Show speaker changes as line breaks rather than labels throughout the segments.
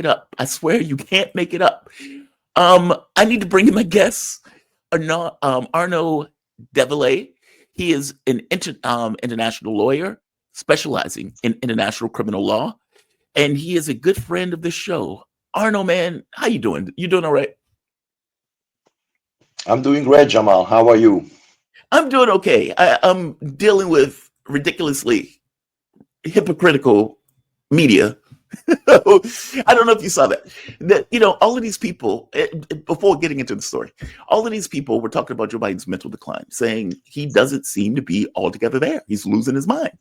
it up. I swear you can't make it up. I need to bring in my guest, Arnaud Develay. He is an international lawyer specializing in international criminal law, and he is a good friend of the show. Arnaud, man, how you doing? You doing all right?
I'm doing great, Jamal. How are you?
I'm doing okay. I'm dealing with ridiculously hypocritical media. I don't know if you saw that. That all of these people. Before getting into the story, all of these people were talking about Joe Biden's mental decline, saying he doesn't seem to be altogether there. He's losing his mind.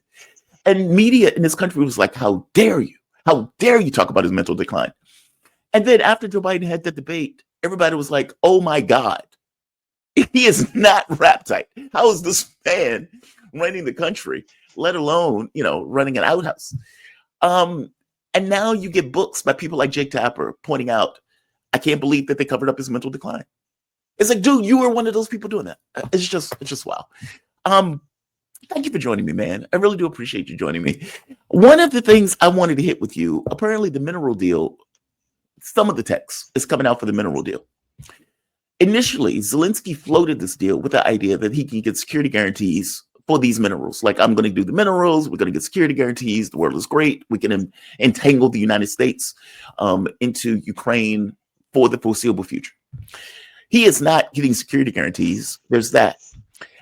And media in this country was like, "How dare you? How dare you talk about his mental decline?" And then after Joe Biden had that debate, everybody was like, "Oh my God, he is not rap tight. How is this man running the country, let alone running an outhouse?" Um, and now you get books by people like Jake Tapper pointing out, "I can't believe that they covered up his mental decline." It's like, dude, you were one of those people doing that. It's just wow. Um, Thank you for joining me, man. I really do appreciate you joining me. One of the things I wanted to hit with you, apparently the mineral deal, some of the text is coming out for the mineral deal. Initially, Zelensky floated this deal with the idea that he can get security guarantees for these minerals. Like, I'm going to do the minerals, we're going to get security guarantees, the world is great, we can entangle the United States into Ukraine for the foreseeable future. He is not getting security guarantees. There's that.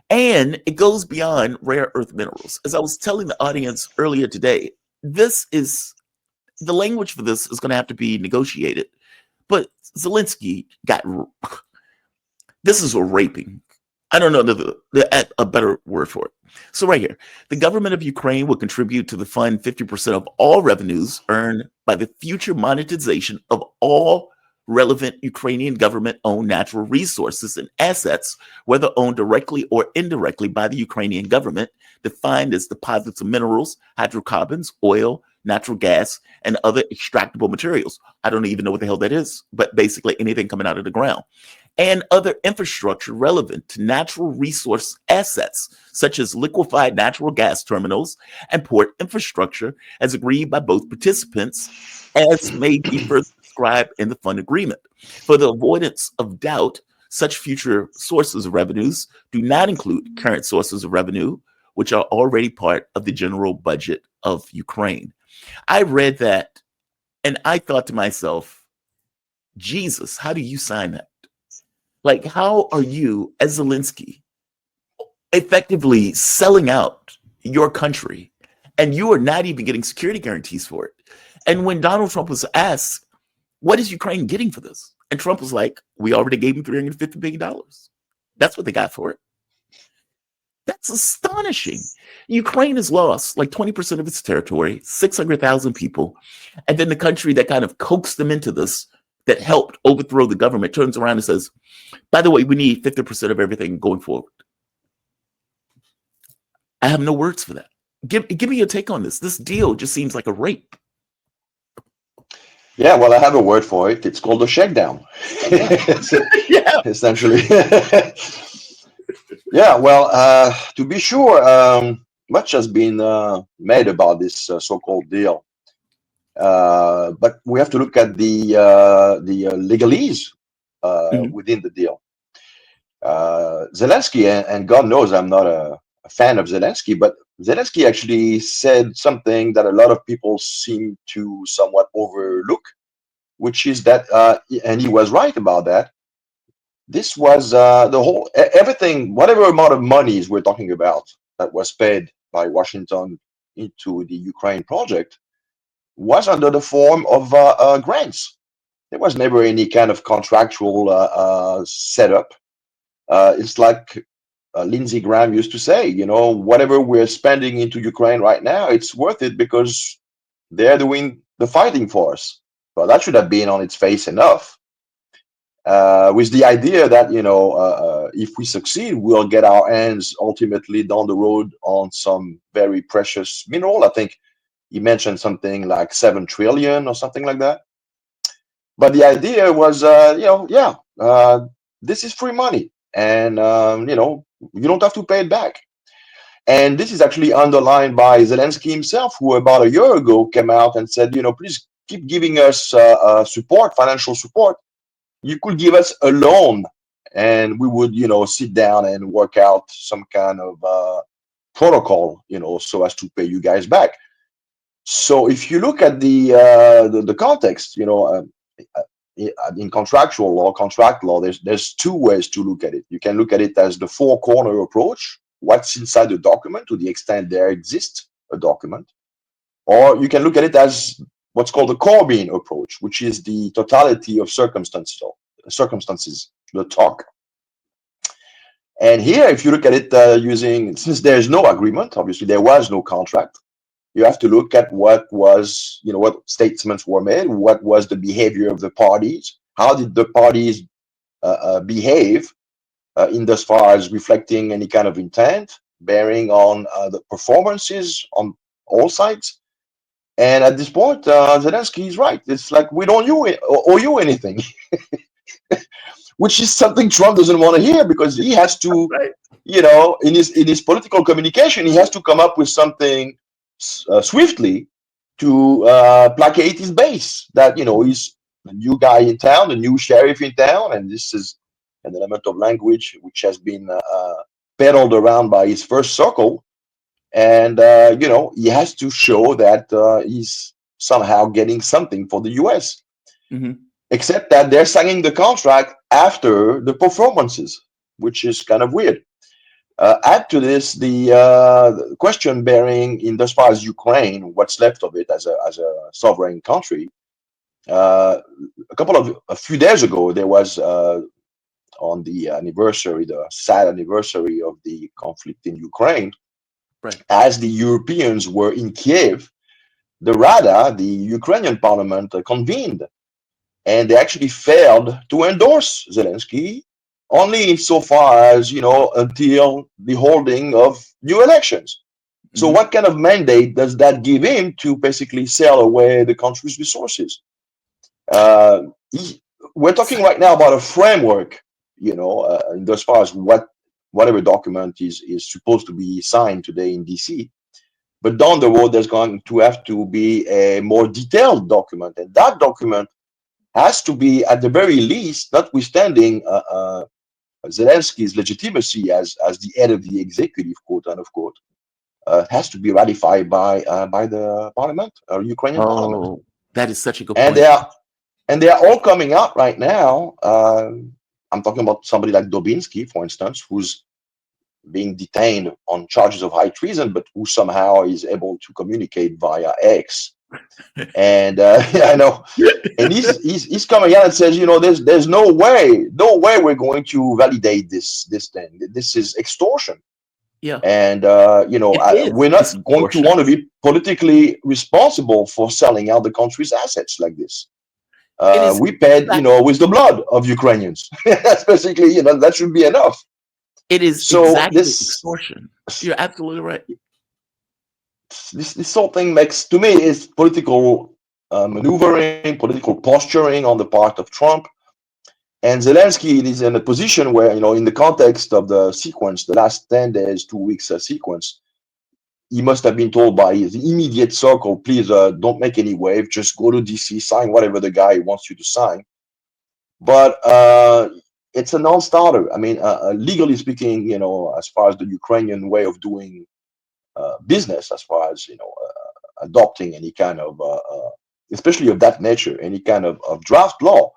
And it goes beyond rare earth minerals. As I was telling the audience earlier today, this is the language for this is going to have to be negotiated. But Zelensky got this is a raping. I don't know a better word for it. So right here, the government of Ukraine will contribute to the fund 50% of all revenues earned by the future monetization of all relevant Ukrainian government-owned natural resources and assets, whether owned directly or indirectly by the Ukrainian government, defined as deposits of minerals, hydrocarbons, oil, natural gas, and other extractable materials. I don't even know what the hell that is, but basically anything coming out of the ground. And other infrastructure relevant to natural resource assets, such as liquefied natural gas terminals and port infrastructure, as agreed by both participants, as may be further described in the fund agreement. For the avoidance of doubt, such future sources of revenues do not include current sources of revenue, which are already part of the general budget of Ukraine. I read that and I thought to myself, Jesus, how do you sign that? Like, how are you, as Zelensky, effectively selling out your country and you are not even getting security guarantees for it? And when Donald Trump was asked, what is Ukraine getting for this? And Trump was like, we already gave him $350 billion. That's what they got for it. That's astonishing. Ukraine has lost like 20% of its territory, 600,000 people. And then the country that kind of coaxed them into this, that helped overthrow the government, turns around and says, by the way, we need 50% of everything going forward. I have no words for that. Give me your take on this. This deal just seems like a rape.
Yeah, well, I have a word for it. It's called a shakedown.
Yeah.
Essentially. Yeah, well, to be sure, much has been made about this so-called deal. But we have to look at the legalese
Mhm.
within the deal. Zelensky, and God knows I'm not a fan of Zelensky, but Zelensky actually said something that a lot of people seem to somewhat overlook, which is that, and he was right about that. This was the whole everything, whatever amount of monies we're talking about that was paid by Washington into the Ukraine project was under the form of grants. There was never any kind of contractual setup. It's like Lindsey Graham used to say, whatever we're spending into Ukraine right now, it's worth it because they're doing the fighting for us. Well, that should have been on its face enough. With the idea that, if we succeed, we'll get our hands ultimately down the road on some very precious mineral. I think he mentioned something like 7 trillion or something like that. But the idea was, this is free money, and you don't have to pay it back. And this is actually underlined by Zelensky himself, who about a year ago came out and said, please keep giving us support, financial support, you could give us a loan, and we would, sit down and work out some kind of protocol, so as to pay you guys back. So if you look at the context, in contractual law, contract law, there's two ways to look at it. You can look at it as the four corner approach, what's inside the document to the extent there exists a document, or you can look at it as what's called the Corbyn approach, which is the totality of circumstances, the talk. And here, if you look at it since there's no agreement, obviously there was no contract, you have to look at what was, what statements were made, what was the behavior of the parties, how did the parties behave in as far as reflecting any kind of intent, bearing on the performances on all sides. And at this point, Zelensky is right. It's like we don't owe you anything, which is something Trump doesn't want to hear, because he has to,
Right.
in his political communication, he has to come up with something swiftly to placate his base. That he's the new guy in town, the new sheriff in town, and this is an element of language which has been peddled around by his first circle. And he has to show that he's somehow getting something for the U.S.
Mm-hmm.
Except that they're signing the contract after the performances, which is kind of weird. Add to this the question bearing in as far as Ukraine, what's left of it as a sovereign country. A few days ago, there was on the anniversary, the sad anniversary of the conflict in Ukraine.
Right.
As the Europeans were in Kiev, the Rada, the Ukrainian parliament, convened, and they actually failed to endorse Zelensky, only insofar as, until the holding of new elections. So
Mm-hmm.
what kind of mandate does that give him to basically sell away the country's resources? We're talking right now about a framework, in as far as whatever document is supposed to be signed today in DC. But down the road, there's going to have to be a more detailed document, and that document has to be, at the very least, notwithstanding Zelensky's legitimacy as the head of the executive, quote unquote, has to be ratified by the parliament, Ukrainian parliament.
Oh, that is such a good
And
point.
they are all coming out right now. I'm talking about somebody like Dubinsky, for instance, who's being detained on charges of high treason, but who somehow is able to communicate via X. And I know, and he's coming out and says, there's no way we're going to validate this thing. This is extortion.
Yeah.
And
It
we're
is
not going to
extortion.
want to be politically responsible for selling out the country's assets like this.
It is
We paid,
exactly,
with the blood of Ukrainians. That's basically, that should be enough.
it is
So
exactly extortion. You're absolutely right.
this whole thing makes, to me, is political maneuvering, political posturing on the part of Trump. And Zelensky is in a position where, in the context of the sequence, the last 10 days, 2 weeks sequence, he must have been told by his immediate circle, please don't make any wave, just go to DC, sign whatever the guy wants you to sign. But it's a non-starter. I mean, legally speaking, as far as the Ukrainian way of doing business, as far as, adopting any kind of, especially of that nature, any kind of draft law,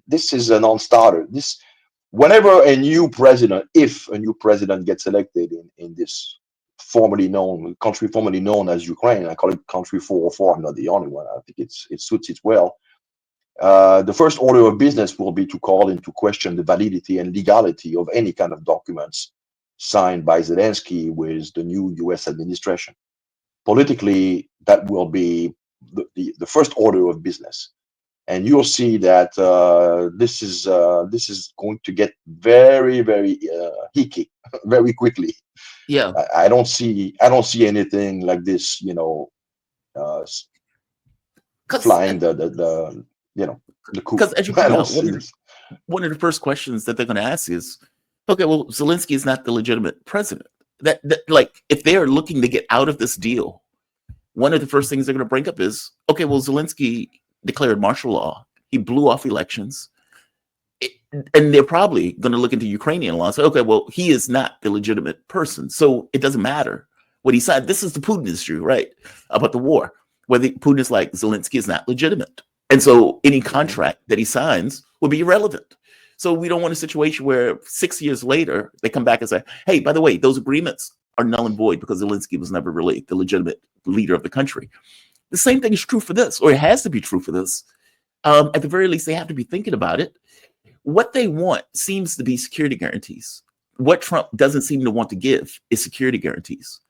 this is a non-starter. Whenever a new president, if a new president gets elected in this country formerly known as Ukraine, I call it country 404. I'm not the only one. I think it suits it well. The first order of business will be to call into question the validity and legality of any kind of documents signed by Zelensky with the new U.S. administration. Politically, that will be the first order of business. And you'll see that this is going to get very, very hickey very quickly.
Yeah.
I don't see anything like this, flying the coop.
Because as you
I
point
don't
out,
see this.
one of the first questions that they're going to ask is, okay, well, Zelensky is not the legitimate president. That like, if they are looking to get out of this deal, one of the first things they're going to bring up is, okay, well, Zelensky declared martial law. He blew off elections. And they're probably going to look into Ukrainian law and say, okay, well, he is not the legitimate person. So it doesn't matter what he signed. This is the Putin issue, right? About the war, where Putin is like, Zelensky is not legitimate. And so any contract that he signs will be irrelevant. So we don't want a situation where 6 years later, they come back and say, hey, by the way, those agreements are null and void because Zelensky was never really the legitimate leader of the country. The same thing is true for this, or it has to be true for this. At the very least, they have to be thinking about it. What they want seems to be security guarantees. What Trump doesn't seem to want to give is security guarantees.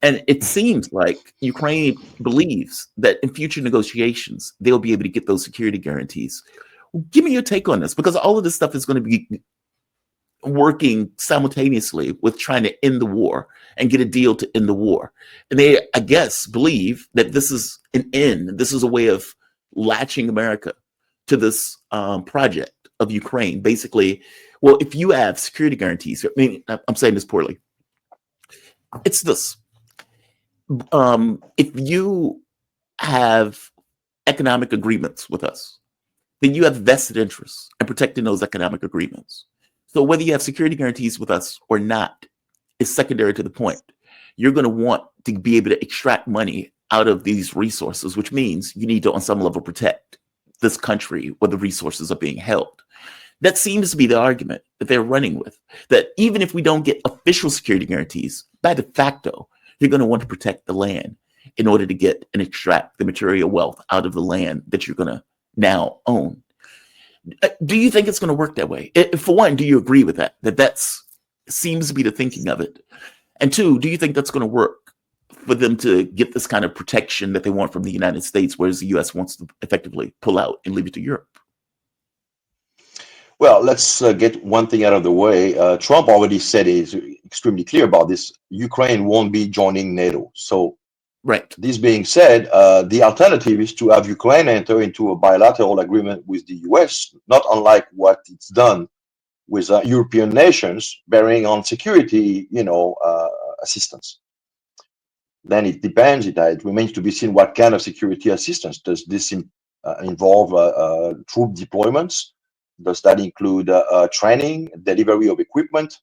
And it seems like Ukraine believes that in future negotiations, they'll be able to get those security guarantees. Give me your take on this, because all of this stuff is going to be working simultaneously with trying to end the war and get a deal to end the war. And they, I guess, believe that this is an end. This is a way of latching America to this project of Ukraine. Basically, well, if you have security guarantees, I mean, I'm saying this poorly. It's this. If you have economic agreements with us, then you have vested interests in protecting those economic agreements. So whether you have security guarantees with us or not is secondary to the point. You're going to want to be able to extract money out of these resources, which means you need to, on some level, protect this country where the resources are being held. That seems to be the argument that they're running with, that even if we don't get official security guarantees, by de facto, you're going to want to protect the land in order to get and extract the material wealth out of the land that you're going to now own. Do you think it's going to work that way? For one, do you agree with that? That's seems to be the thinking of it. And two, do you think that's going to work for them to get this kind of protection that they want from the United States, whereas the U.S. wants to effectively pull out and leave it to Europe?
Well, let's get one thing out of the way. Trump already said, he's extremely clear about this, Ukraine won't be joining NATO. So,
right.
This being said, the alternative is to have Ukraine enter into a bilateral agreement with the US, not unlike what it's done with European nations bearing on security, assistance. Then it depends. It remains to be seen what kind of security assistance. Does this involve troop deployments? Does that include training, delivery of equipment?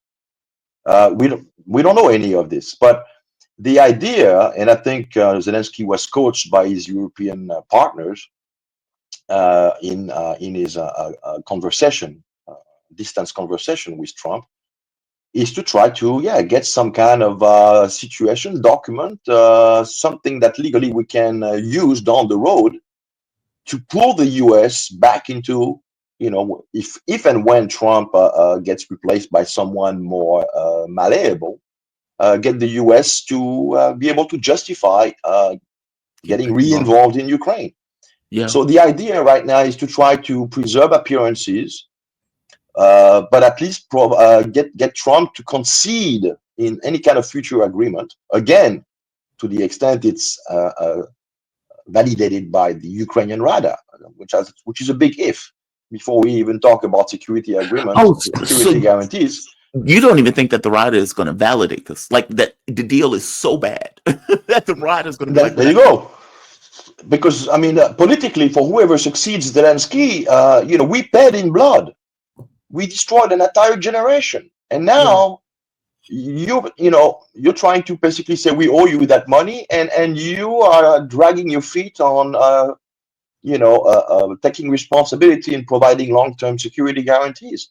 We don't know any of this. But the idea, and I think Zelensky was coached by his European partners in his distance conversation with Trump, is to try to get some kind of situation document, something that legally we can use down the road to pull the U.S. back into, if and when Trump gets replaced by someone more malleable, get the U.S. to be able to justify getting re-involved in Ukraine.
Yeah.
So the idea right now is to try to preserve appearances, but at least get Trump to concede in any kind of future agreement, again, to the extent it's validated by the Ukrainian Rada, which is a big if, before we even talk about security agreements, security guarantees.
You don't even think that the Rada is going to validate this? Like, that the deal is so bad that the Rada is going to be like,
there you go. Because, I mean, politically, for whoever succeeds Zelensky, we paid in blood. We destroyed an entire generation. And now you're trying to basically say we owe you that money, and you are dragging your feet on, taking responsibility in providing long-term security guarantees.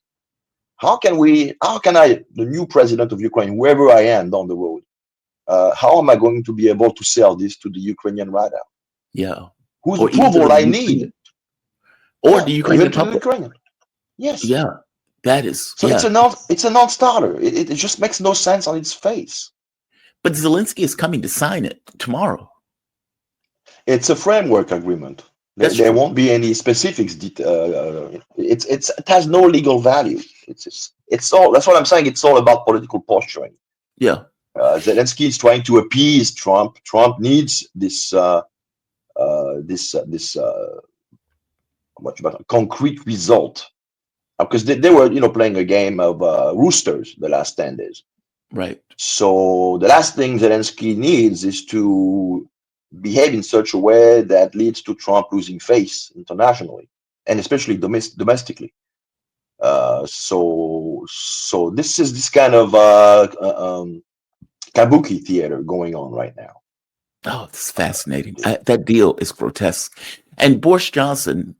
How can I, the new president of Ukraine, wherever I am down the road, how am I going to be able to sell this to the Ukrainian Rada?
Yeah.
Whose approval I need?
Or the Ukrainian public.
Yes.
Yeah. That is.
So it's a non-starter. It just makes no sense on its face.
But Zelensky is coming to sign it tomorrow.
It's a framework agreement. There won't be any specifics. It has no legal value. It's all. That's what I'm saying. It's all about political posturing.
Yeah.
Zelensky is trying to appease Trump. Trump needs this concrete result, because they were playing a game of roosters the last 10 days.
Right.
So the last thing Zelensky needs is to behave in such a way that leads to Trump losing face internationally and especially domestically. So this is this kind of kabuki theater going on right now.
Oh, it's fascinating. That deal is grotesque. And Boris Johnson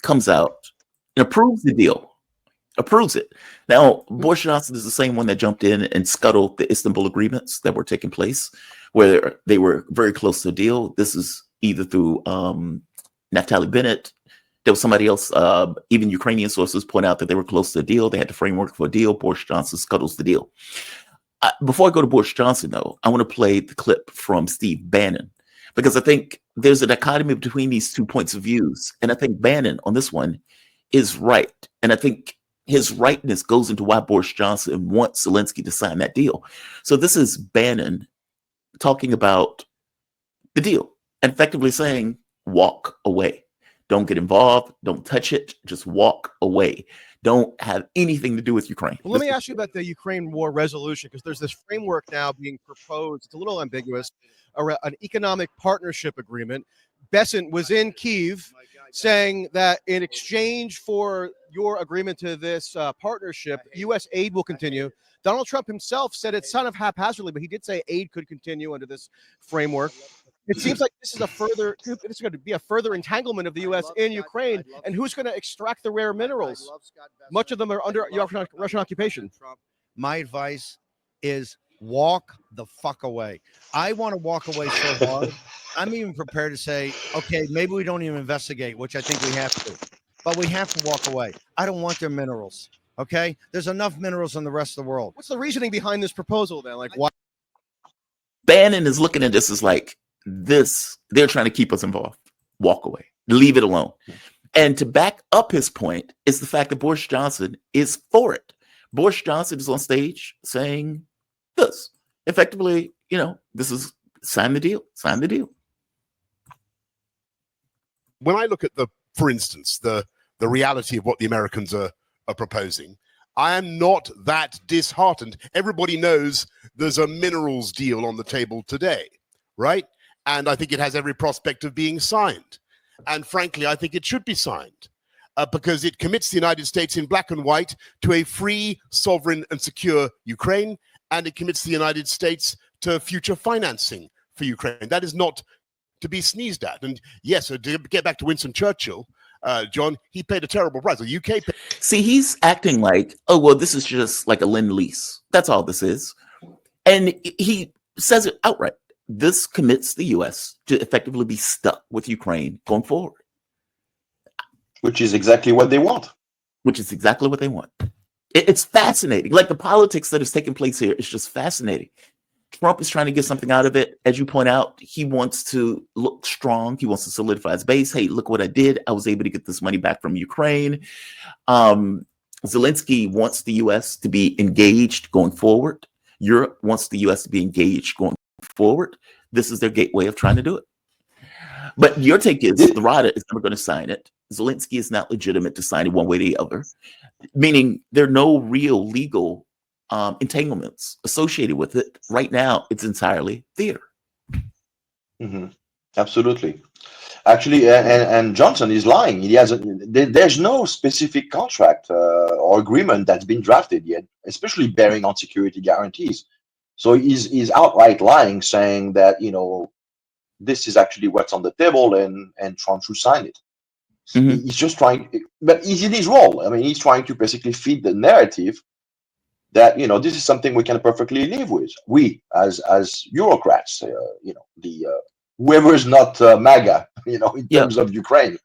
comes out and approves the deal, approves it. Now, Boris Johnson is the same one that jumped in and scuttled the Istanbul agreements that were taking place, where they were very close to a deal. This is either through Naftali Bennett. There was somebody else, even Ukrainian sources point out that they were close to a deal. They had the framework for a deal. Boris Johnson scuttles the deal. Before I go to Boris Johnson, though, I want to play the clip from Steve Bannon, because I think there's a dichotomy between these 2 points of views. And I think Bannon on this one is right. And I think his rightness goes into why Boris Johnson wants Zelensky to sign that deal. So this is Bannon talking about the deal and effectively saying, walk away. Don't get involved. Don't touch it. Just walk away. Don't have anything to do with Ukraine.
Well, let me ask you about the Ukraine war resolution, because there's this framework now being proposed. It's a little ambiguous, an economic partnership agreement. Besant was in Kyiv saying that in exchange for your agreement to this partnership, U.S. aid will continue. Donald Trump himself said it's kind of haphazardly, but he did say aid could continue under this framework. It seems like this is going to be a further entanglement of the U.S. in Ukraine, and who's going to extract the rare minerals? Much of them are under Russian occupation.
My advice is walk the fuck away. I want to walk away so hard. I'm even prepared to say, okay, maybe we don't even investigate, which I think we have to, but we have to walk away. I don't want their minerals. Okay, there's enough minerals in the rest of the world.
What's the reasoning behind this proposal then? Like, why?
Bannon is looking at this as like, they're trying to keep us involved. Walk away, leave it alone. And to back up his point is the fact that Boris Johnson is for it. Boris Johnson is on stage saying this effectively, this is sign the deal.
When I look at for instance, the reality of what the Americans are proposing, I am not that disheartened. Everybody knows there's a minerals deal on the table today, right? And I think it has every prospect of being signed. And frankly, I think it should be signed because it commits the United States in black and white to a free, sovereign, and secure Ukraine, and it commits the United States to future financing for Ukraine. That is not to be sneezed at. And yes, to get back to Winston Churchill, John, he paid a terrible price. The UK paid.
See, he's acting like, oh, well, this is just like a lend-lease. That's all this is. And he says it outright. This commits the U.S. to effectively be stuck with Ukraine going forward.
Which is exactly what they want.
It's fascinating. Like the politics that is taking place here is just fascinating. Trump is trying to get something out of it. As you point out, he wants to look strong. He wants to solidify his base. Hey, look what I did. I was able to get this money back from Ukraine. Zelensky wants the U.S. to be engaged going forward. Europe wants the U.S. to be engaged going forward. This is their gateway of trying to do it. But your take is the Rada is never going to sign it. Zelensky is not legitimate to sign it one way or the other, meaning there are no real legal entanglements associated with it. Right now, it's entirely theater.
Mm-hmm. Absolutely. Actually, and Johnson is lying. There's no specific contract or agreement that's been drafted yet, especially bearing on security guarantees. So he's outright lying, saying that this is actually what's on the table, and Trump should sign it. Mm-hmm. He's just trying, but he's in his role. I mean, he's trying to basically feed the narrative that this is something we can perfectly live with. We as bureaucrats, whoever is not MAGA, in terms of Ukraine.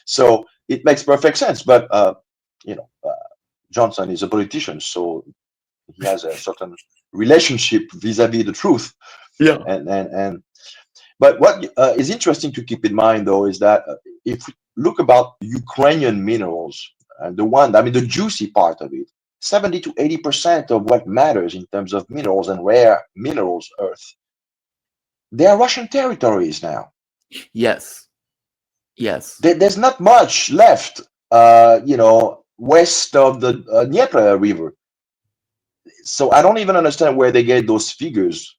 So it makes perfect sense. But Johnson is a politician, so he has a certain relationship vis-a-vis the truth.
Yeah.
But what is interesting to keep in mind, though, is that if we look about Ukrainian minerals, and the juicy part of it, 70 to 80% of what matters in terms of minerals and rare minerals, earth, they are Russian territories now.
Yes.
There's not much left, west of the Dnieper River. So I don't even understand where they get those figures,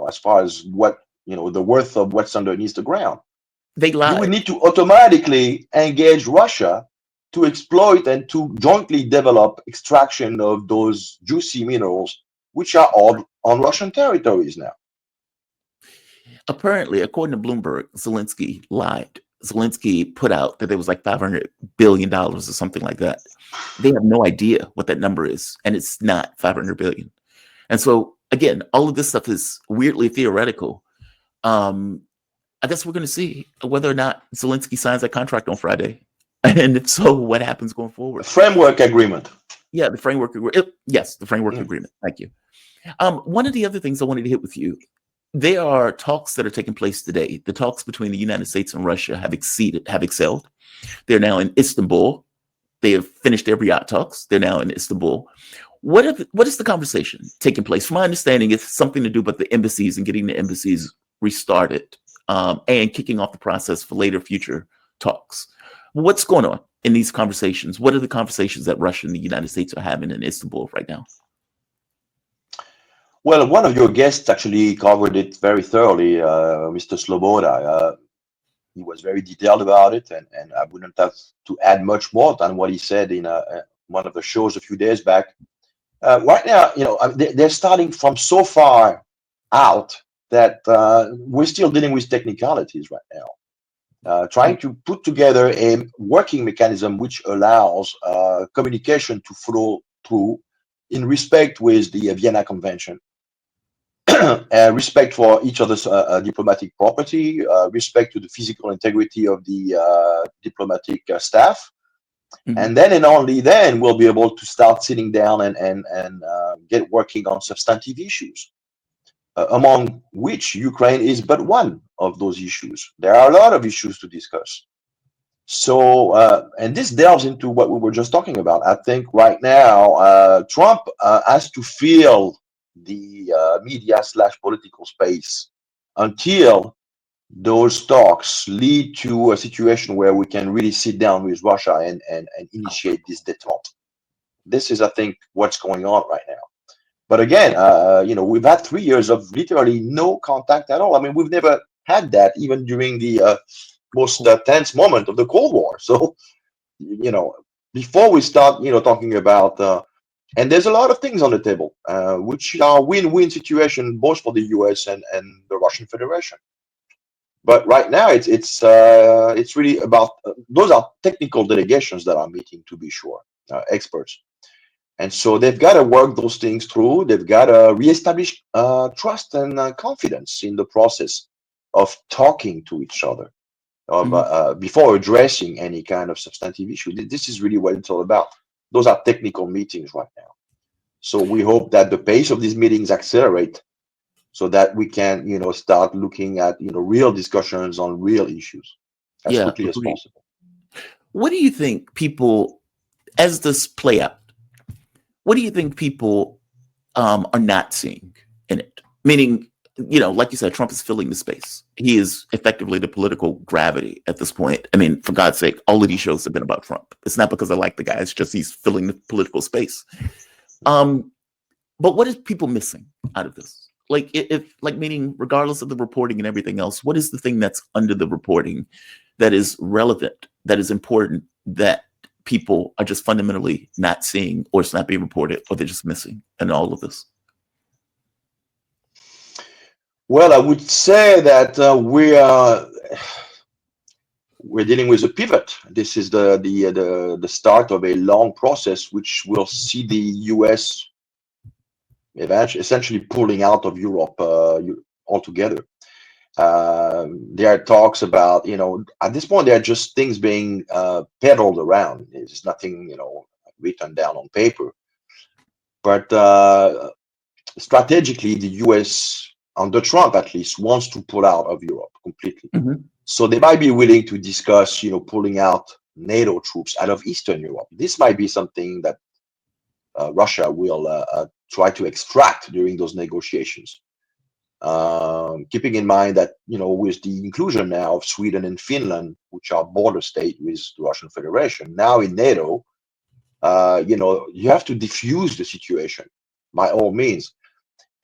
as far as what the worth of what's underneath the ground.
They
You would
lied.
need to automatically engage Russia to exploit and to jointly develop extraction of those juicy minerals, which are all on Russian territories now.
Apparently, according to Bloomberg, Zelensky lied. Zelensky put out that there was like $500 billion or something like that. They have no idea what that number is, and it's not 500 billion. And so, again, all of this stuff is weirdly theoretical. I guess we're going to see whether or not Zelensky signs that contract on Friday, and if so, what happens going forward.
Framework agreement.
Yeah, the framework agreement. Yes, the framework agreement. Thank you. One of the other things I wanted to hit with you, there are talks that are taking place today. The talks between the United States and Russia have excelled. They're now in Istanbul. They have finished their Riyadh talks. They're now in Istanbul. What is the conversation taking place? From my understanding, it's something to do with the embassies and getting the embassies restarted and kicking off the process for later future talks. What's going on in these conversations? What are the conversations that Russia and the United States are having in Istanbul right now?
Well, one of your guests actually covered it very thoroughly, Mr. Sloboda. He was very detailed about it, and I wouldn't have to add much more than what he said in one of the shows a few days back. Right now, they're starting from so far out that we're still dealing with technicalities right now. Trying to put together a working mechanism which allows communication to flow through in respect with the Vienna Convention, respect for each other's diplomatic property, respect to the physical integrity of the diplomatic staff. And then and only then we'll be able to start sitting down and get working on substantive issues, among which Ukraine is but one of those issues. There are a lot of issues to discuss. So, and this delves into what we were just talking about. I think right now, Trump has to fill the media/political space until those talks lead to a situation where we can really sit down with Russia and initiate this détente. This is, I think, what's going on right now. But again, we've had 3 years of literally no contact at all. I mean, we've never had that even during the most tense moment of the Cold War. So, before we start, talking about, and there's a lot of things on the table, which are win-win situation both for the US and the Russian Federation. But right now, it's really about those are technical delegations that are meeting, to be sure, experts, and so they've got to work those things through. They've got to reestablish trust and confidence in the process of talking to each other before addressing any kind of substantive issue. This is really what it's all about. Those are technical meetings right now. So we hope that the pace of these meetings accelerate, so that we can, start looking at, real discussions on real issues as quickly as possible.
What do you think people, as this play out, what do you think people are not seeing in it? Meaning, like you said, Trump is filling the space. He is effectively the political gravity at this point. I mean, for God's sake, all of these shows have been about Trump. It's not because I like the guy. It's just he's filling the political space. But what is people missing out of this? Like, meaning, regardless of the reporting and everything else, what is the thing that's under the reporting that is relevant, that is important, that people are just fundamentally not seeing, or it's not being reported, or they're just missing in all of this?
Well, I would say that we're dealing with a pivot. This is the start of a long process, which will see the US essentially pulling out of Europe altogether. There are talks about, at this point, there are just things being peddled around. There's nothing, written down on paper. But strategically, the US, under Trump at least, wants to pull out of Europe completely. So they might be willing to discuss, pulling out NATO troops out of Eastern Europe. This might be something that Russia will try to extract during those negotiations. Keeping in mind that, with the inclusion now of Sweden and Finland, which are border state with the Russian Federation, now in NATO, you have to diffuse the situation by all means.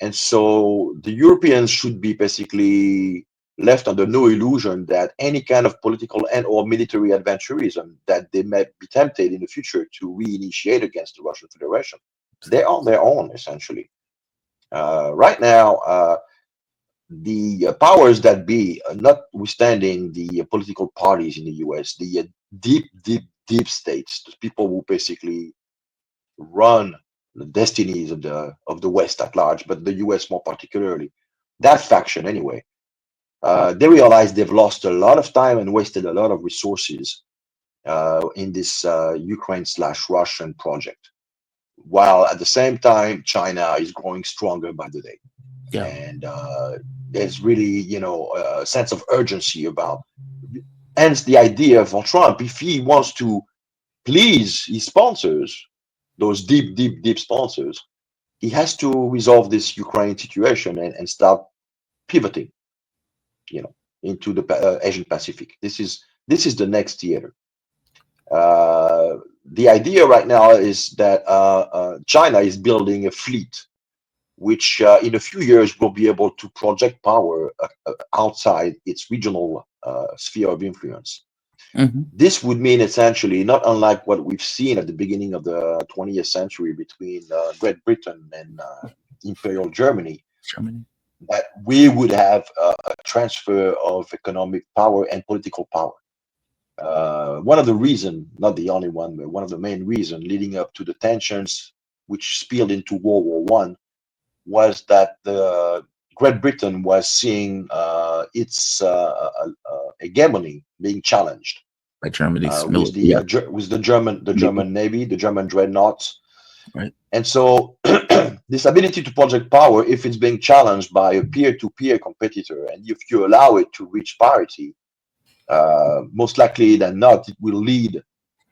And so the Europeans should be basically left under no illusion that any kind of political and or military adventurism that they may be tempted in the future to reinitiate against the Russian Federation, they're on their own, essentially. Right now, the powers that be, notwithstanding the political parties in the US, the deep states, the people who basically run the destinies of the West at large, but the US more particularly, that faction anyway, they realize they've lost a lot of time and wasted a lot of resources in this Ukraine/Russian project, while at the same time China is growing stronger by the day.
Yeah.
And there's really, a sense of urgency about. Hence, the idea for Trump, if he wants to please his sponsors, those deep sponsors, he has to resolve this Ukraine situation and start pivoting, into the Asian Pacific. This is the next theater. The idea right now is that China is building a fleet which in a few years will be able to project power outside its regional sphere of influence.
Mm-hmm.
This would mean essentially, not unlike what we've seen at the beginning of the 20th century between Great Britain and Imperial Germany, that we would have a transfer of economic power and political power. One of the reasons, not the only one, but one of the main reasons leading up to the tensions which spilled into World War One was that Great Britain was seeing its hegemony being challenged
By Germany's
with the German Navy, the German dreadnoughts,
right?
And so this ability to project power, if it's being challenged by a peer-to-peer competitor, and if you allow it to reach parity, most likely than not, it will lead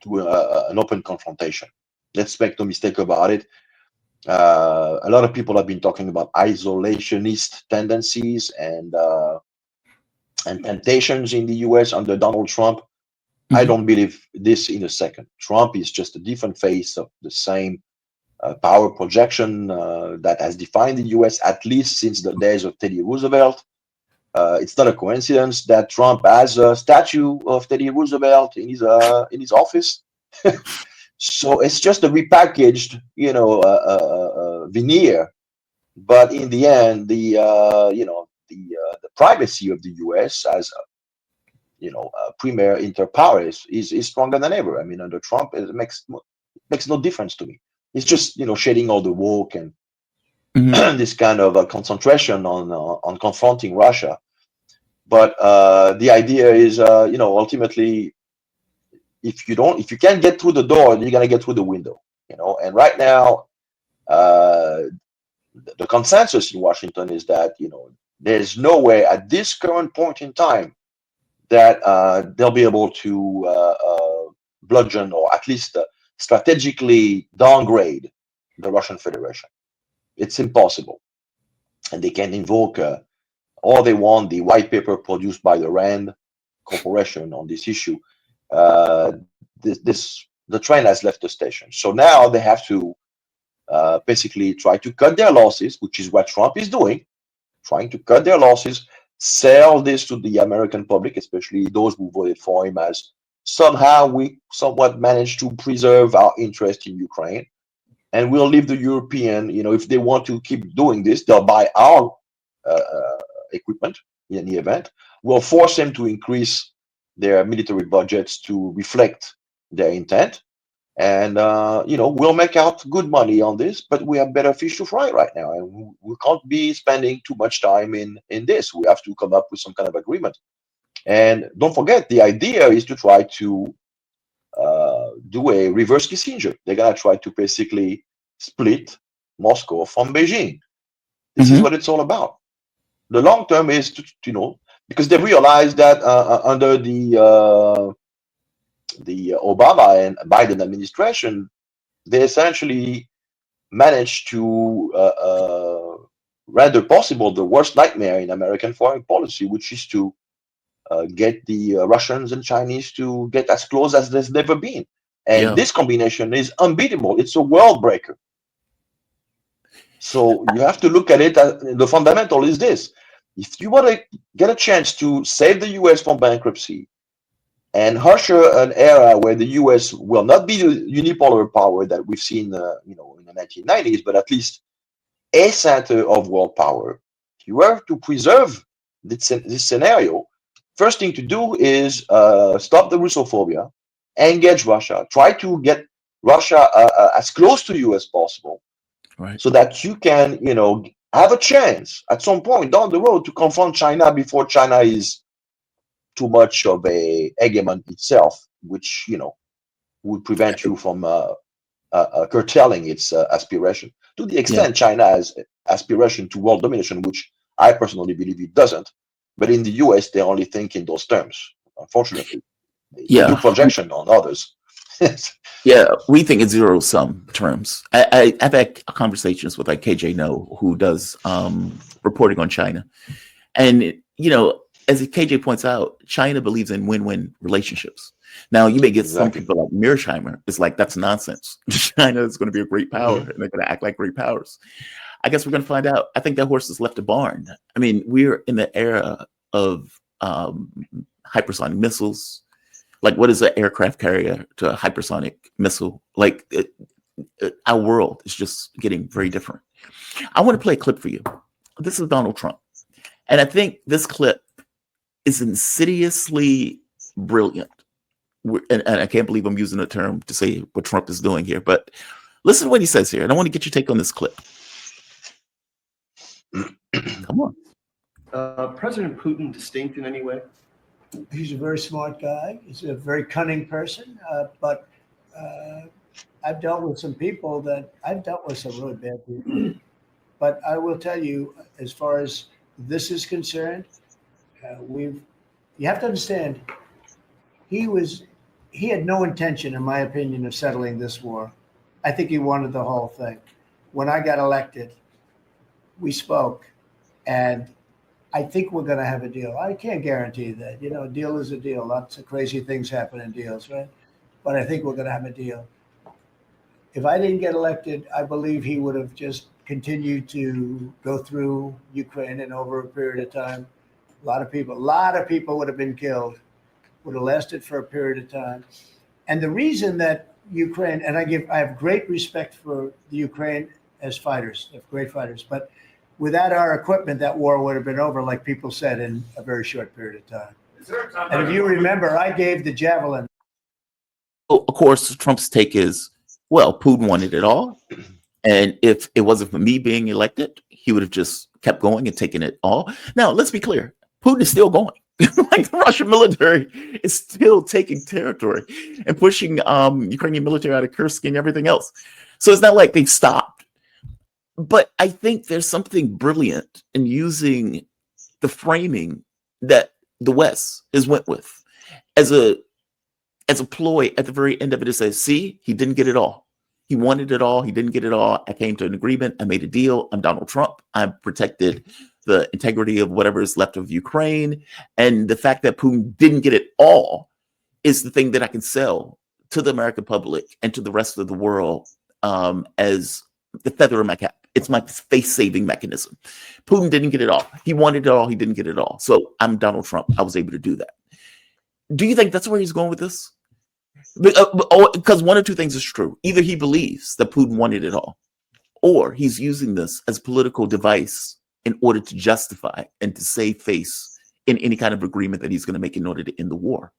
to an open confrontation. Let's make no mistake about it. A lot of people have been talking about isolationist tendencies and temptations in the US under Donald Trump. Mm-hmm. I don't believe this in a second. Trump is just a different face of the same power projection that has defined the US at least since the days of Teddy Roosevelt. It's not a coincidence that Trump has a statue of Teddy Roosevelt in his office. So it's just a repackaged, veneer. But in the end, the primacy of the U.S. as premier interpower is stronger than ever. I mean, under Trump, it makes no difference to me. It's just shedding all the woke and this kind of concentration on confronting Russia. But the idea is, ultimately, if you can't get through the door, you're gonna get through the window. And right now, the consensus in Washington is that there's no way at this current point in time that they'll be able to bludgeon or at least strategically downgrade the Russian Federation. It's impossible, and they can invoke all they want, the white paper produced by the Rand Corporation on this issue. The train has left the station, so now they have to basically try to cut their losses, which is what Trump is doing, trying to cut their losses, sell this to the American public, especially those who voted for him, as somehow we somewhat managed to preserve our interest in Ukraine, and we'll leave the European, if they want to keep doing this, they'll buy our equipment in the event. We'll force them to increase their military budgets to reflect their intent. And, we'll make out good money on this, but we have better fish to fry right now. And we can't be spending too much time in this. We have to come up with some kind of agreement. And don't forget, the idea is to try to do a reverse Kissinger. They're going to try to basically split Moscow from Beijing. This is what it's all about. The long term is to because they realized that under the Obama and Biden administration, they essentially managed to render possible the worst nightmare in American foreign policy, which is to get the Russians and Chinese to get as close as there's never been. And this combination is unbeatable. It's a world breaker. So you have to look at it. The fundamental is this: if you want to get a chance to save the U.S. from bankruptcy and usher an era where the U.S. will not be the unipolar power that we've seen, in the 1990s, but at least a center of world power, if you were to preserve this scenario, first thing to do is stop the Russophobia, engage Russia, try to get Russia as close to you as possible,
Right.
so that you can, have a chance at some point down the road to confront China before China is too much of a hegemon itself, which would prevent you from curtailing its aspiration. To the
Yeah.
extent China has aspiration to world domination, which I personally believe it doesn't, but in the US they only think in those terms. Unfortunately, they do
Yeah.
projection on others.
Yeah, we think in zero sum terms. I've had conversations with like KJ No, who does reporting on China, and as KJ points out, China believes in win-win relationships. Now, you may get some
Exactly.
people like Mearsheimer. It's like that's nonsense. China is going to be a great power,
Mhm.
and they're going to act like great powers. I guess we're going to find out. I think that horse has left a barn. I mean, we're in the era of hypersonic missiles. Like, what is an aircraft carrier to a hypersonic missile? Like, our world is just getting very different. I want to play a clip for you. This is Donald Trump. And I think this clip is insidiously brilliant. And I can't believe I'm using a term to say what Trump is doing here. But listen to what he says here. And I want to get your take on this clip. Come on.
President Putin distinct in any way?
He's a very smart guy. He's a very cunning person. But I've dealt with some people I've dealt with some really bad people. But I will tell you, as far as this is concerned, you have to understand, he had no intention, in my opinion, of settling this war. I think he wanted the whole thing. When I got elected, we spoke, and I think we're going to have a deal. I can't guarantee that. A deal is a deal. Lots of crazy things happen in deals, right? But I think we're going to have a deal. If I didn't get elected, I believe he would have just continued to go through Ukraine, and over a period of time, a lot of people would have been killed, would have lasted for a period of time. And the reason that Ukraine, and I have great respect for the Ukraine as fighters, they're great fighters, but without our equipment, that war would have been over, like people said, in a very short period of time. And if you remember, I gave the Javelin.
Of course, Trump's take is, well, Putin wanted it all. And if it wasn't for me being elected, he would have just kept going and taken it all. Now, let's be clear. Putin is still going. Like, the Russian military is still taking territory and pushing Ukrainian military out of Kursk and everything else. So it's not like they've stopped. But I think there's something brilliant in using the framing that the West has went with as a ploy at the very end of it. It says, see, he didn't get it all. He wanted it all. He didn't get it all. I came to an agreement. I made a deal. I'm Donald Trump. I protected the integrity of whatever is left of Ukraine. And the fact that Putin didn't get it all is the thing that I can sell to the American public and to the rest of the world as the feather in my cap. It's my face-saving mechanism. Putin didn't get it all. He wanted it all. He didn't get it all. So I'm Donald Trump. I was able to do that. Do you think that's where he's going with this? Because one or two things is true. Either he believes that Putin wanted it all, or he's using this as a political device in order to justify and to save face in any kind of agreement that he's going to make in order to end the war.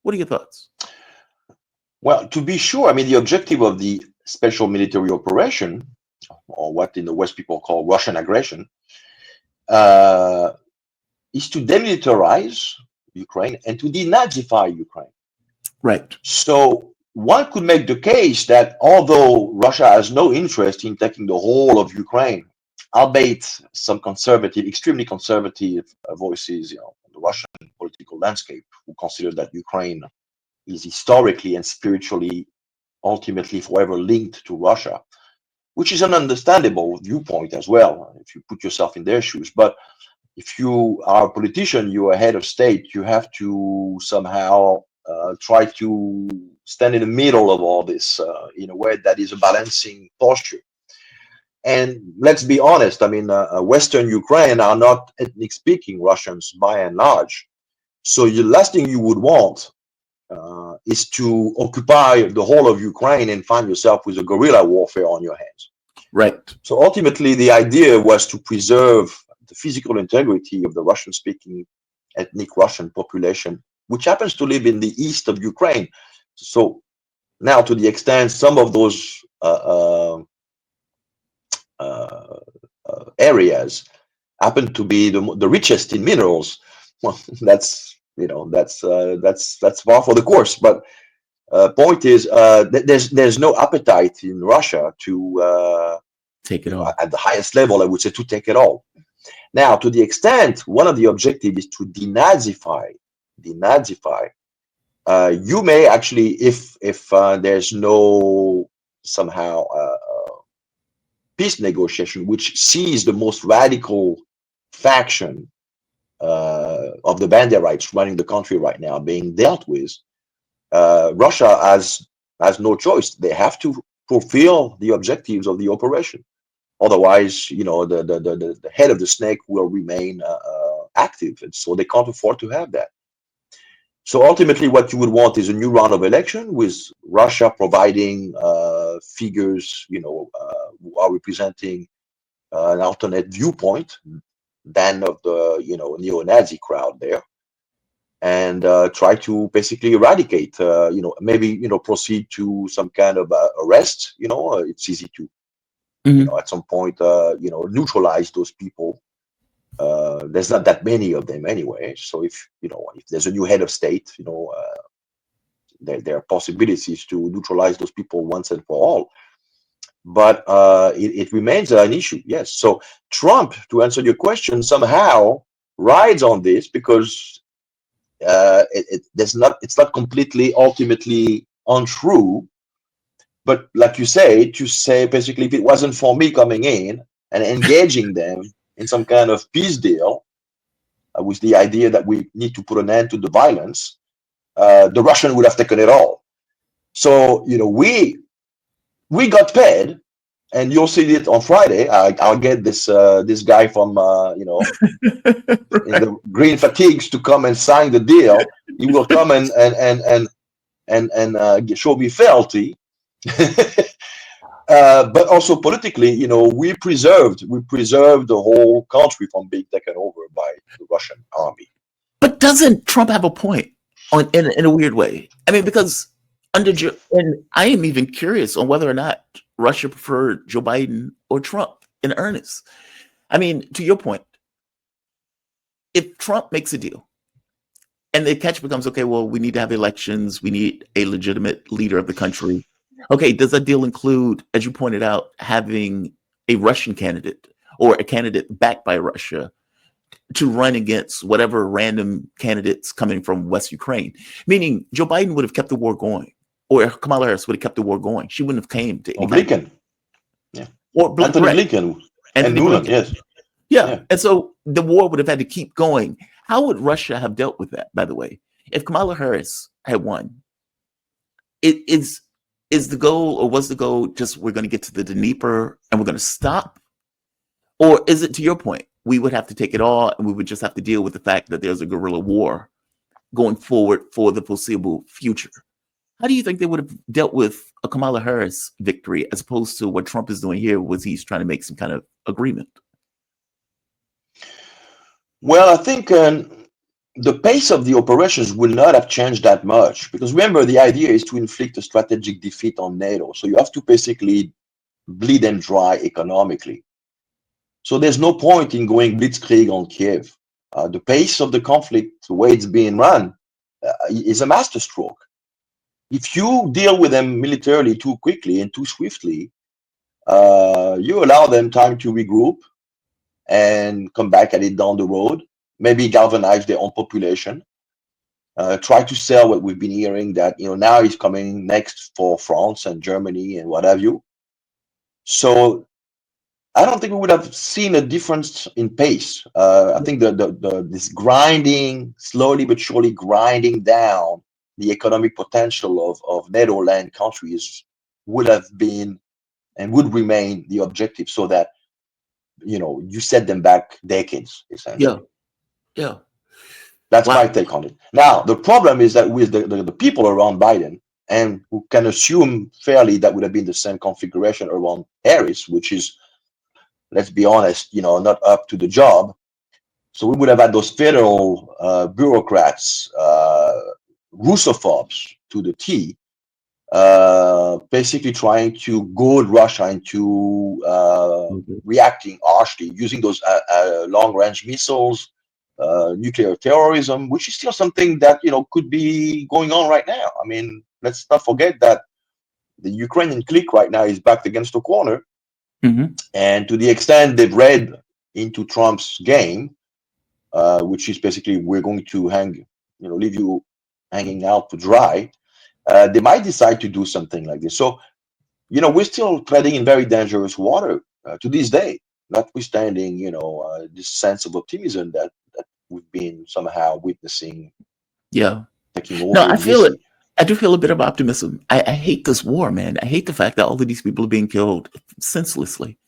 What are your thoughts?
Well, to be sure, I mean, the objective of the special military operation, or what in the West people call Russian aggression, is to demilitarize Ukraine and to denazify Ukraine.
Right.
So one could make the case that although Russia has no interest in taking the whole of Ukraine, albeit some conservative, extremely conservative voices, on the Russian political landscape, who consider that Ukraine is historically and spiritually, ultimately forever linked to Russia, which is an understandable viewpoint as well, if you put yourself in their shoes. But if you are a politician, you are head of state, you have to somehow try to stand in the middle of all this in a way that is a balancing posture. And let's be honest, I mean, Western Ukraine are not ethnic speaking Russians by and large. So the last thing you would want is to occupy the whole of Ukraine and find yourself with a guerrilla warfare on your hands.
Right.
So ultimately, the idea was to preserve the physical integrity of the Russian-speaking ethnic Russian population, which happens to live in the east of Ukraine. So now, to the extent some of those areas happen to be the richest in minerals, well, that's that's far for the course. But point is, there's no appetite in Russia to
Take it all.
at the highest level, I would say, to take it all. Now, to the extent one of the objectives is to denazify, you may actually, if there's no somehow peace negotiation, which sees the most radical faction of the Banderites running the country right now being dealt with, Russia has no choice. They have to fulfill the objectives of the operation. Otherwise, the head of the snake will remain active, and so they can't afford to have that. So ultimately, what you would want is a new round of election with Russia providing figures, who are representing an alternate viewpoint than of the neo-Nazi crowd there, and try to basically eradicate, maybe proceed to some kind of arrest. It's easy to at some point neutralize those people. There's not that many of them anyway. So if there's a new head of state, there are possibilities to neutralize those people once and for all. But it remains an issue, yes. So Trump, to answer your question, somehow rides on this because it's not completely ultimately untrue. But like you say, to say basically, if it wasn't for me coming in and engaging them in some kind of peace deal, with the idea that we need to put an end to the violence, the Russian would have taken it all. So we got paid, and you'll see it on Friday. I'll get this guy from in the green fatigues to come and sign the deal. He will come and show me fealty. But also politically, we preserved the whole country from being taken over by the Russian army.
But doesn't Trump have a point in a weird way? I mean, because and I am even curious on whether or not Russia preferred Joe Biden or Trump in earnest. I mean, to your point, if Trump makes a deal and the catch becomes, okay, well, we need to have elections, we need a legitimate leader of the country. Okay, does that deal include, as you pointed out, having a Russian candidate or a candidate backed by Russia to run against whatever random candidates coming from West Ukraine? Meaning Joe Biden would have kept the war going, or Kamala Harris would have kept the war going. She wouldn't have came to any
Blinken.
Yeah. Or
Anthony
right.
Blinken. And Nuland, yes.
Yeah. And so the war would have had to keep going. How would Russia have dealt with that, by the way? If Kamala Harris had won, is the goal, or was the goal, just we're going to get to the Dnieper and we're going to stop? Or is it, to your point, we would have to take it all and we would just have to deal with the fact that there's a guerrilla war going forward for the foreseeable future? How do you think they would have dealt with a Kamala Harris victory as opposed to what Trump is doing here, was he's trying to make some kind of agreement?
Well, I think the pace of the operations will not have changed that much, because remember, the idea is to inflict a strategic defeat on NATO. So you have to basically bleed them dry economically. So there's no point in going blitzkrieg on Kiev. The pace of the conflict, the way it's being run, is a masterstroke. If you deal with them militarily too quickly and too swiftly, you allow them time to regroup and come back at it down the road, maybe galvanize their own population, try to sell what we've been hearing, that now he's coming next for France and Germany and what have you. So I don't think we would have seen a difference in pace. I think this grinding, slowly but surely grinding down the economic potential of NATO land countries would have been and would remain the objective, so that you set them back decades, essentially.
Yeah.
That's my
Wow.
take on it. Now, the problem is that with the people around Biden, and who can assume fairly that would have been the same configuration around Harris, which is, let's be honest, not up to the job. So we would have had those federal bureaucrats, Russophobes to the T, basically trying to goad Russia into
Mhm.
reacting harshly, using those long-range missiles, nuclear terrorism, which is still something that could be going on right now. I mean, let's not forget that the Ukrainian clique right now is backed against the corner,
Mhm.
and to the extent they've read into Trump's game, which is basically, we're going to leave you hanging out to dry. They might decide to do something like this. So, we're still treading in very dangerous water to this day, notwithstanding, this sense of optimism that we've been somehow witnessing
Yeah.
taking
No,
over
I
in
feel it.
DC.
I do feel a bit of optimism. I hate this war, man. I hate the fact that all of these people are being killed senselessly.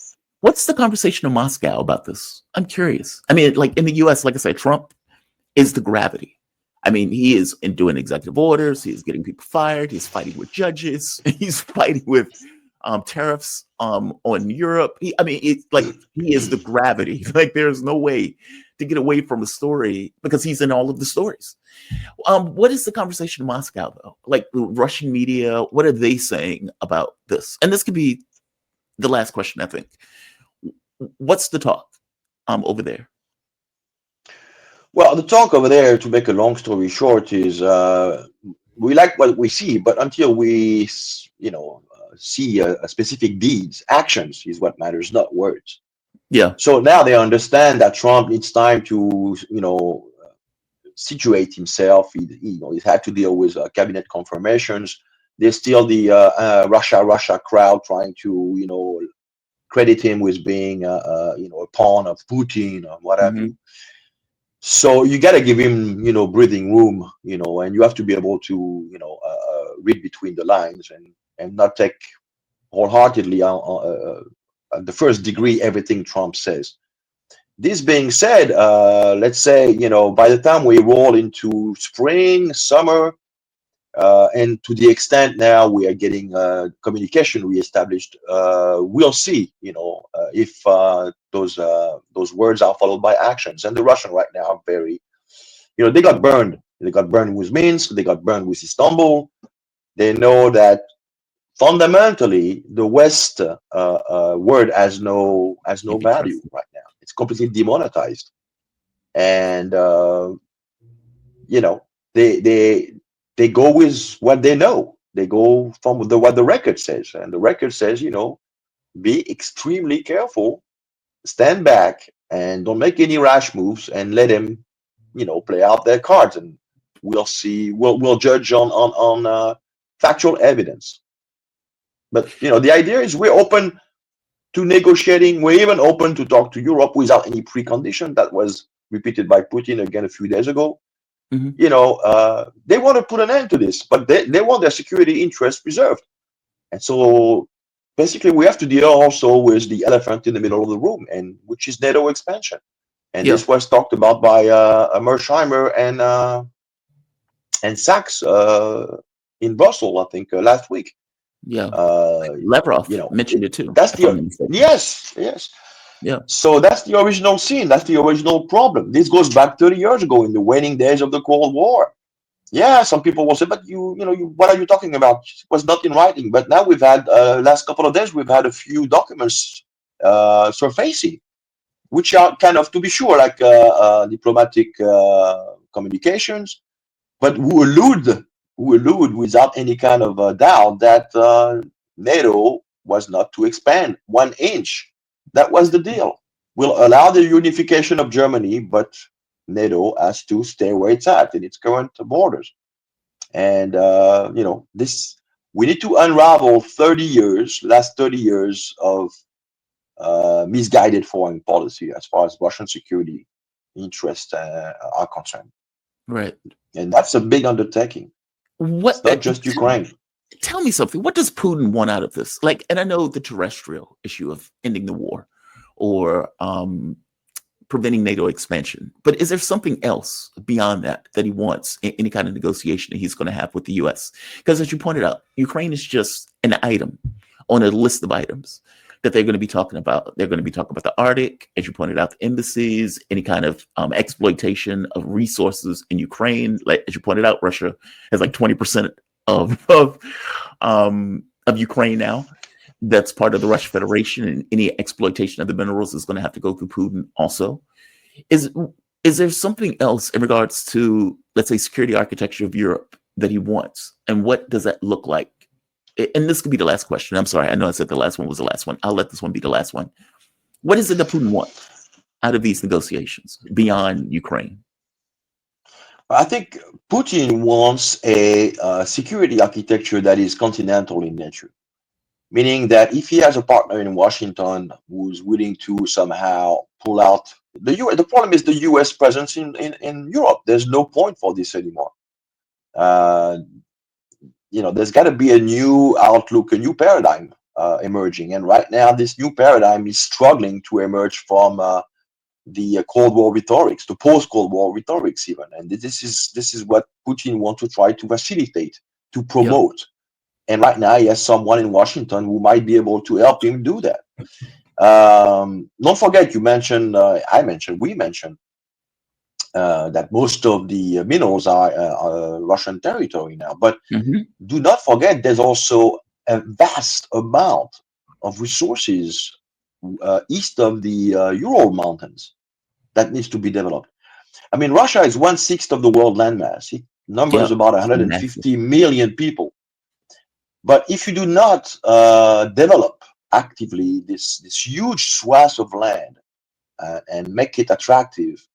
What's the conversation in Moscow about this? I'm curious. I mean, like in the US, like I said, Trump is the gravity. I mean, he is doing executive orders. He's getting people fired. He's fighting with judges. He's fighting with tariffs on Europe. I mean, it's like he is the gravity. Like there's no way to get away from a story because he's in all of the stories. What is the conversation in Moscow, though? Like the Russian media, what are they saying about this? And this could be the last question, I think. What's the talk over there?
Well, the talk over there, to make a long story short, is we like what we see, but until we, see a specific deeds, actions is what matters, not words.
Yeah.
So now they understand that Trump needs time to, situate himself. He's had to deal with cabinet confirmations. There's still the Russia crowd trying to, credit him with being, a pawn of Putin or what have you.
Mhm.
So you got to give him, breathing room, and you have to be able to, read between the lines, and not take wholeheartedly at the first degree everything Trump says. This being said, let's say, by the time we roll into spring, summer, and to the extent now we are getting communication reestablished, we'll see, if those words are followed by actions. And the Russian right now are very, they got burned. They got burned with Minsk. They got burned with Istanbul. They know that fundamentally the West word has no
Can't be
value
trusted.
right now. It's completely demonetized, and you know they go with what they know. They go from what the record says, and the record says, be extremely careful, stand back, and don't make any rash moves, and let them, play out their cards, and we'll see. We'll judge on factual evidence. But the idea is we're open to negotiating. We're even open to talk to Europe without any precondition. That was repeated by Putin again a few days ago.
Mhm.
They want to put an end to this, but they want their security interests preserved. And so basically we have to deal also with the elephant in the middle of the room, and which is NATO expansion. And
Yeah.
this was talked about by Mersheimer and Sachs in Brussels, I think, last week.
Yeah.
Uh,
Lavrov mentioned it too,
that's
if I'm
the
not mistaken.
yes.
Yeah.
So that's the original sin. That's the original problem. This goes back 30 years ago in the waning days of the Cold War. Yeah, some people will say, but what are you talking about? It was not in writing. But now we've had last couple of days, we've had a few documents surfacing, which are kind of, to be sure, like diplomatic communications, but who allude without any kind of doubt that NATO was not to expand 1 inch. That was the deal. We'll allow the unification of Germany, but NATO has to stay where it's at in its current borders. And this, we need to unravel last 30 years of misguided foreign policy as far as Russian security interests are concerned.
Right.
And that's a big undertaking.
What
It's not just Ukraine.
tell me something. What does Putin want out of this? Like, and I know the terrestrial issue of ending the war or preventing NATO expansion, but is there something else beyond that he wants in any kind of negotiation that he's going to have with the U.S.? Because as you pointed out, Ukraine is just an item on a list of items that they're going to be talking about. They're going to be talking about the Arctic, as you pointed out, the embassies, any kind of exploitation of resources in Ukraine. Like, as you pointed out, Russia has like 20% of Ukraine now. That's part of the Russian Federation, and any exploitation of the minerals is going to have to go through Putin also. Is there something else in regards to, let's say, security architecture of Europe that he wants? And what does that look like? And this could be the last question. I'm sorry. I know I said the last one was the last one. I'll let this one be the last one. What is it that Putin wants out of these negotiations beyond Ukraine?
I think Putin wants a security architecture that is continental in nature, meaning that if he has a partner in Washington who's willing to somehow pull out the problem is the U.S. presence in Europe. There's no point for this anymore. There's got to be a new outlook, a new paradigm emerging. And right now, this new paradigm is struggling to emerge from the Cold War rhetorics, the post-Cold War rhetorics even. And this is what Putin wants to try to facilitate, to promote. Yep. And right now, he has someone in Washington who might be able to help him do that. Don't forget, we mentioned that most of the minerals are Russian territory now. But do not forget, there's also a vast amount of resources east of the Ural Mountains that needs to be developed. I mean, Russia is 1/6 of the world landmass. It numbers about 150 million people. But if you do not develop actively this huge swath of land and make it attractive,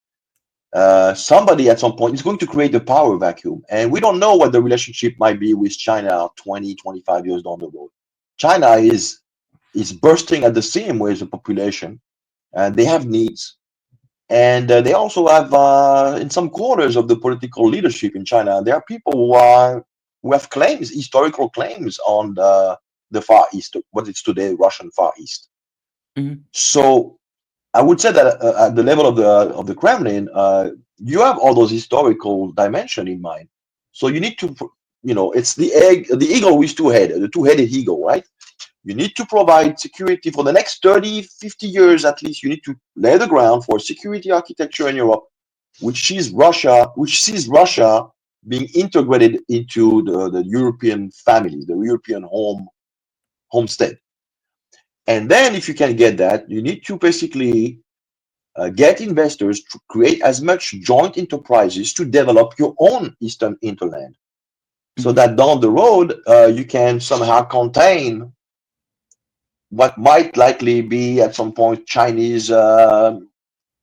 somebody at some point is going to create a power vacuum. And we don't know what the relationship might be with China 20, 25 years down the road. China is bursting at the seam with the population, and they have needs. And they also have, in some quarters of the political leadership in China, there are people who have claims, historical claims on the Far East, what is today Russian Far East. So I would say that at the level of the Kremlin, you have all those historical dimension in mind. So you need to, it's the eagle with two heads, the two-headed eagle, right? You need to provide security for the next 30, 50 years at least. You need to lay the ground for security architecture in Europe, which sees Russia being integrated into the European family, the European homestead. And then if you can get that, you need to basically get investors to create as much joint enterprises to develop your own Eastern hinterland, so that down the road, you can somehow contain what might likely be at some point Chinese,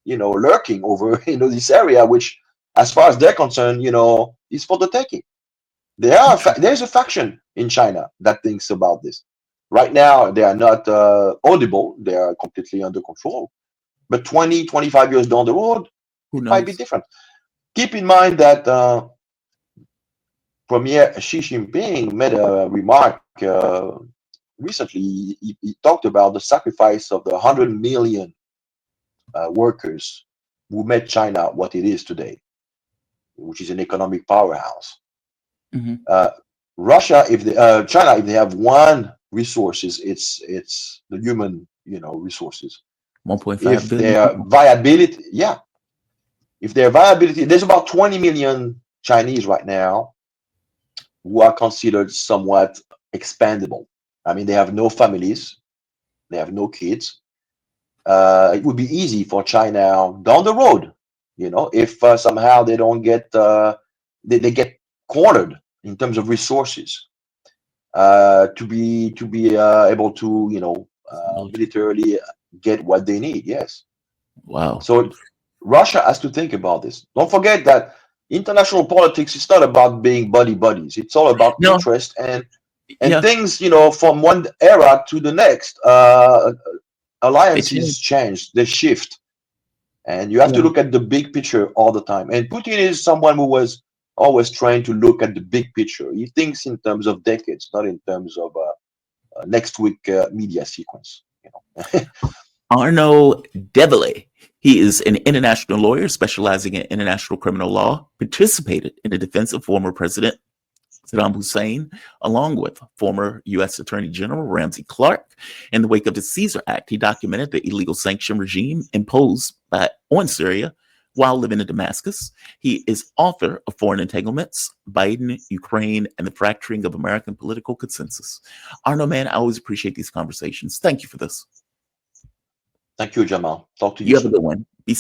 lurking over, this area, which, as far as they're concerned, is for the taking. There's a faction in China that thinks about this. Right now, they are not audible. They are completely under control. But 20, 25 years down the road, it might be different. Keep in mind that Premier Xi Jinping made a remark recently. He talked about the sacrifice of the 100 million workers who made China what it is today, which is an economic powerhouse. Russia, China, if they have one resources, it's the human, resources.
1.5 billion.
If their viability, there's about 20 million Chinese right now who are considered somewhat expandable. I mean, they have no families, they have no kids. It would be easy for China down the road, if somehow they don't get, they get cornered in terms of resources, to be able to, militarily get what they need. Yes.
Wow.
So Russia has to think about this. Don't forget that international politics is not about being buddies. It's all about interest and things, from one era to the next. Alliances change, they shift. And you have to look at the big picture all the time. And Putin is someone who was always trying to look at the big picture. He thinks in terms of decades, not in terms of next week media sequence. You know.
Arnaud Develay. He is an international lawyer specializing in international criminal law, participated in the defense of former President Saddam Hussein, along with former U.S. Attorney General Ramsey Clark. In the wake of the Caesar Act, he documented the illegal sanction regime imposed on Syria while living in Damascus. He is author of Foreign Entanglements, Biden, Ukraine, and the Fracturing of American Political Consensus. Arnaud, man, I always appreciate these conversations. Thank you for this.
Thank you, Jamal. Talk to you
You have a
soon.
good one. Be safe.